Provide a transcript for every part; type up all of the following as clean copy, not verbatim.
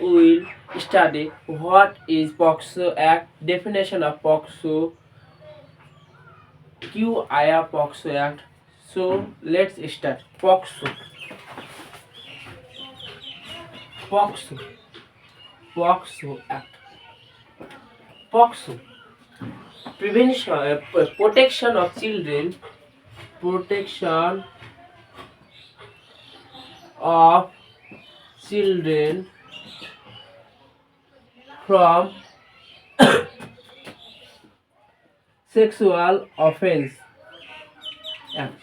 will study what is POXO Act, definition of POXO, QIA POXO Act. So let's start. POXO, POXO Act. POXO, prevention, protection of children, protection of children from sexual offense Act.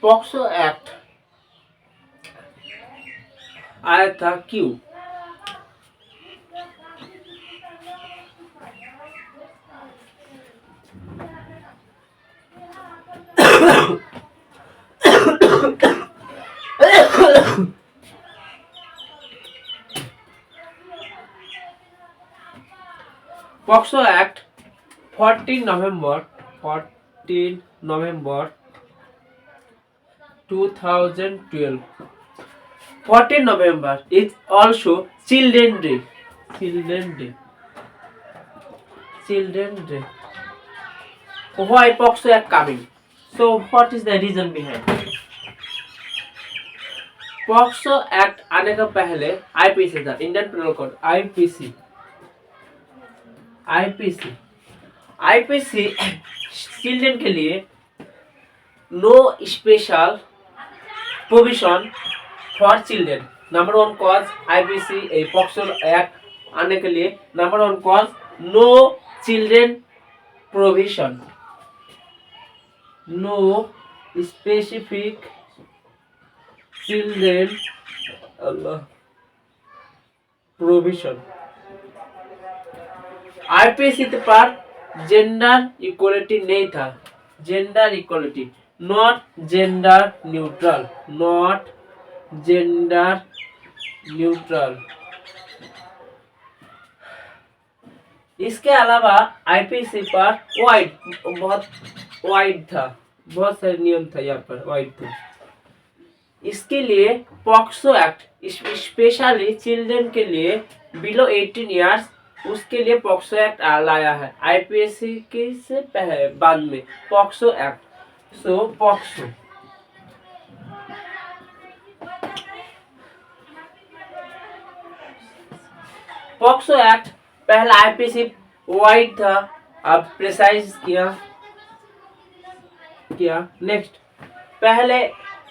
POXO Act आया था क्यों? POXO Act 14 November 2012. 14 November is also Children Day. Children Day. Why POXO Act coming? So what is the reason behind? POXO Act आने का पहले IPC था, Indian penal code, IPC children के लिए no special provision for children. Number one cause IPC POXO act आने के लिए number one cause no children provision, no specific children provision. IPC पर जेंडर इक्वलिटी नहीं था, gender equality, not gender neutral. इसके अलावा IPC पर बहुत वाइड था, बहुत सारे नियम था, यहाँ पर वाइड था. इसके लिए POXO एक्ट स्पेशली चिल्ड्रन के लिए बिलो 18 इयर्स, उसके लिए POXO एक्ट लाया है. IPC के से बाद में POXO एक्ट. सो POXO एक्ट पहला IPC वाइड था, अब प्रिसाइज किया. नेक्स्ट, पहले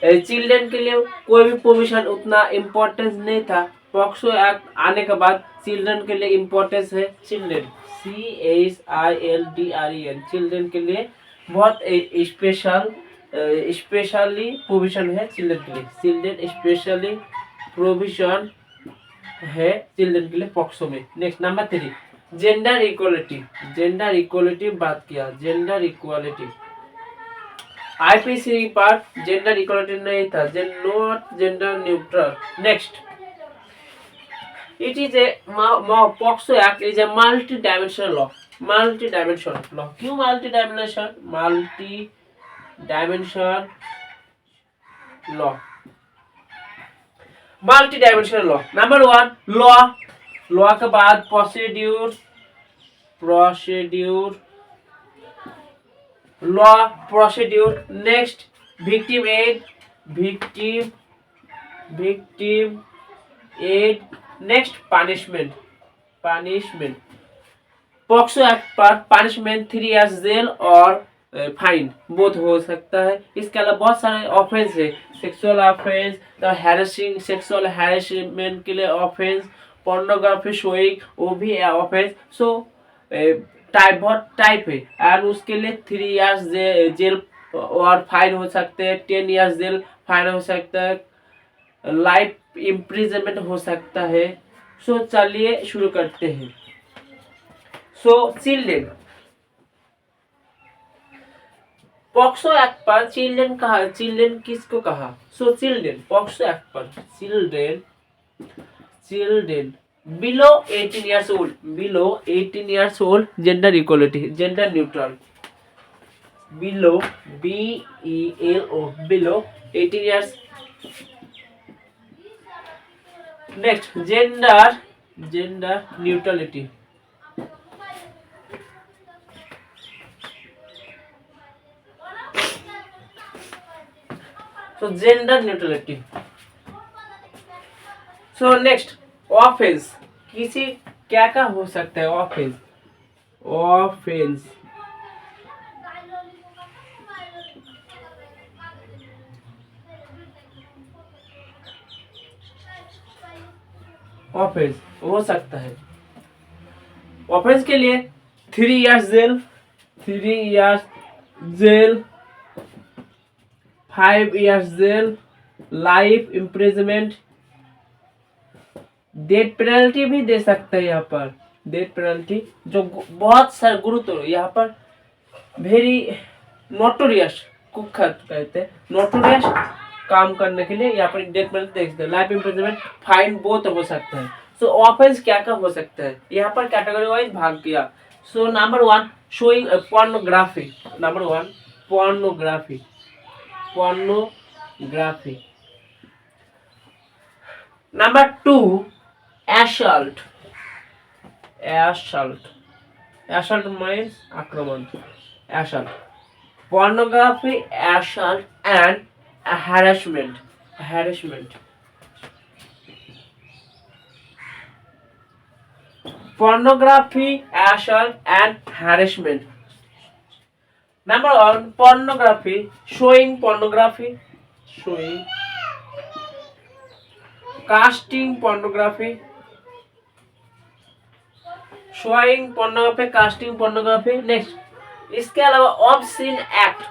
चिल्ड्रन के लिए कोई भी प्रोविजन उतना इम्पोर्टेंस नहीं था. POXO एक्ट आने के बाद चिल्ड्रन के लिए इम्पोर्टेंस है. चिल्ड्रन CHILDREN चिल्ड्रन के लिए बहुत स्पेशली प्रोविजन है. चिल्ड्रन के लिए स्पेशली प्रोविजन है चिल्ड्रन के लिए POXO में. नेक्स्ट, नंबर 3, जेंडर इक्वलिटी बात किया. जेंडर इक्वलिटी IPC पर जेंडर इक्वलिटी नहीं था, not gender neutral. Next, it is a POXO Act is a multi-dimensional law. क्यों multi-dimensional law? नंबर 1 लॉ के बाद procedure, next victim aid, next punishment. POXO act पर punishment 3 years jail और fine both हो सकता है. इसके अलावा बहुत सारे ऑफेंस है. सेक्सुअल ऑफेंस, सेक्सुअल हैरेसमेंट के लिए ऑफेंस, पोर्नोग्राफी शोइंग वो भी ऑफेंस. सो बहुत टाइप है, और उसके लिए 3 इयर्स जेल और फाइन हो सकते हैं, 10 इयर्स जेल फाइन हो सकता है, लाइफ इम्प्रिजनमेंट हो सकता है. सो चलिए शुरू करते हैं. सो चिल्ड्रन, POXO एक्ट पर चिल्ड्रन किसको कहा? सो चिल्ड्रन, POXO एक्ट पर children below 18 years old, gender equality, gender neutral, below BELO below 18 years Next, gender neutrality. So gender neutrality. So next, offence किसी क्या का हो सकता है ऑफेंस ऑफेंस ऑफेंस हो सकता है ऑफेंस के लिए 3 years jail 3 years jail 5 years jail life imprisonment death penalty भी दे सकते हैं यहाँ पर डेथ पेनल्टी जो बहुत सारे गुरुतर यहाँ पर वेरी नोटोरियस कुख्यात कहते हैं नोटोरियस काम करने के लिए यहाँ पर डेथ पेनल्टी दे सकते हैं लाइफ इम्प्रिजमेंट फाइन बोथ हो सकता है सो ऑफेंस क्या क्या हो सकता है यहाँ पर कैटेगरी वाइज भाग किया so number 1 showing pornography number 1 pornography pornography number 2 assault assault means आक्रमण assault pornography assault and harassment pornography assault and harassment number 1 pornography showing casting pornography showing pornography casting pornography next इसके अलावा obscene act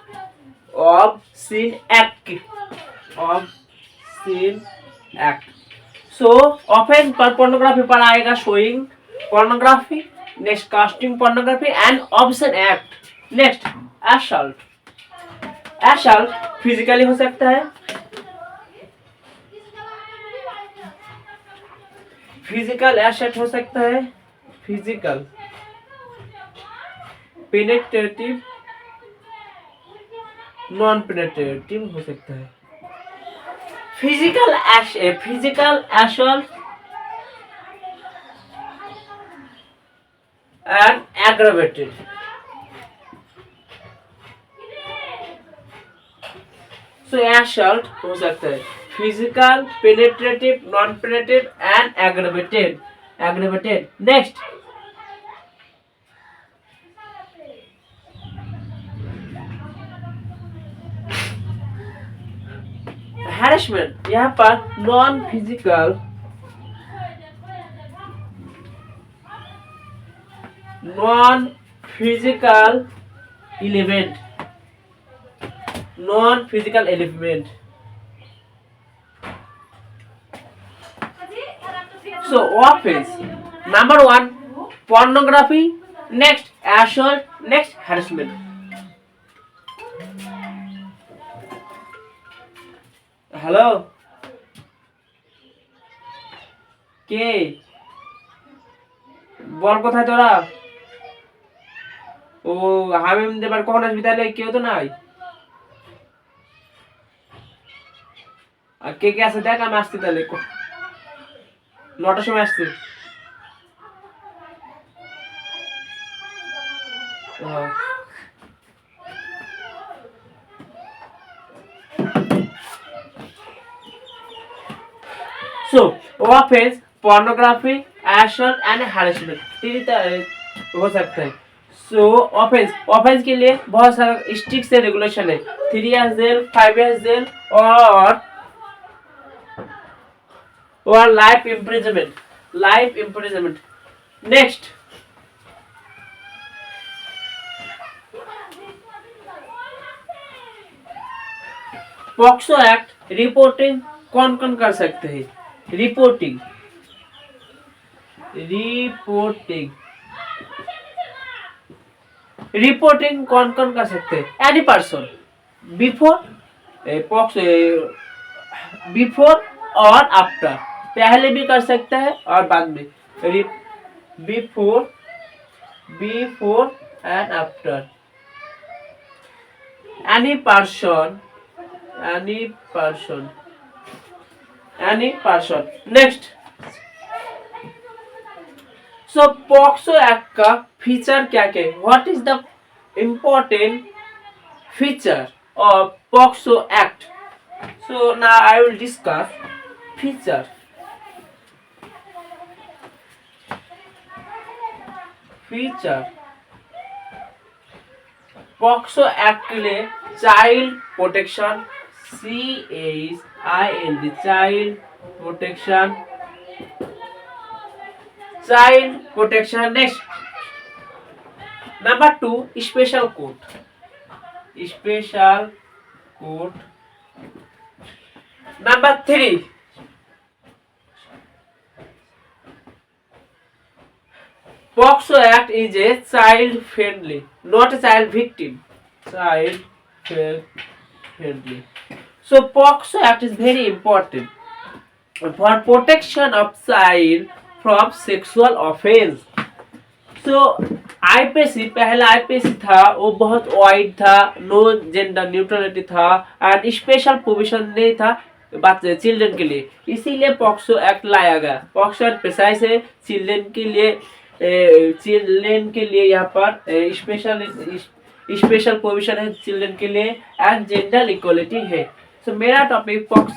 so offense पर pornography पर आएगा showing pornography next casting pornography and obscene act next assault physically हो सकता है physical asset हो सकता है फिजिकल पेनेट्रेटिव नॉन पेनेट्रेटिव हो सकता है physical assault and aggravated so assault हो सकता है physical penetrative non penetrative and aggravated next harassment यहाँ पर non physical element so offense number 1 pornography next assault next harassment hello কে বল কোথায় তোরা ও হামিম দেবার কখন আসবি তাহলে কেউ তো নাই আর কে কে আছে দেখ আমি আসছি তাহলে 9টার সময় আসছি so offense pornography assault and harassment तीन हो सकता है so offense के लिए बहुत सारा स्ट्रिक्ट से रेगुलेशन है 3 years jail 5 years jail or life imprisonment next POCSO act reporting कौन कौन कर सकते हैं रिपोर्टिंग कौन कौन कर सकते हैं एनी पर्सन बिफोर और आफ्टर पहले भी कर सकता है और बाद में before and after any person next so POCSO act का फीचर क्या क्या है? What is the important feature of POXO Act? So now I will discuss feature. POXO Act के लिए child protection CHILD child protection next number 2 special court number 3 POXO Act is a child friendly, not a child victim. Child friendly. So POXO Act is very important for protection of child from sexual offense. So IPC पहला IPC था वो बहुत wide था, no gender neutrality था and special provision नहीं था बात children के लिए, इसीलिए पॉक्सो एक्ट लाया गया। पॉक्सो एक्ट प्रिसाइज है चिल्ड्रन के लिए यहाँ पर स्पेशल प्रोविजन है चिल्ड्रन के लिए एंड जेंडर इक्वलिटी है। सो मेरा टॉपिक पॉक्सो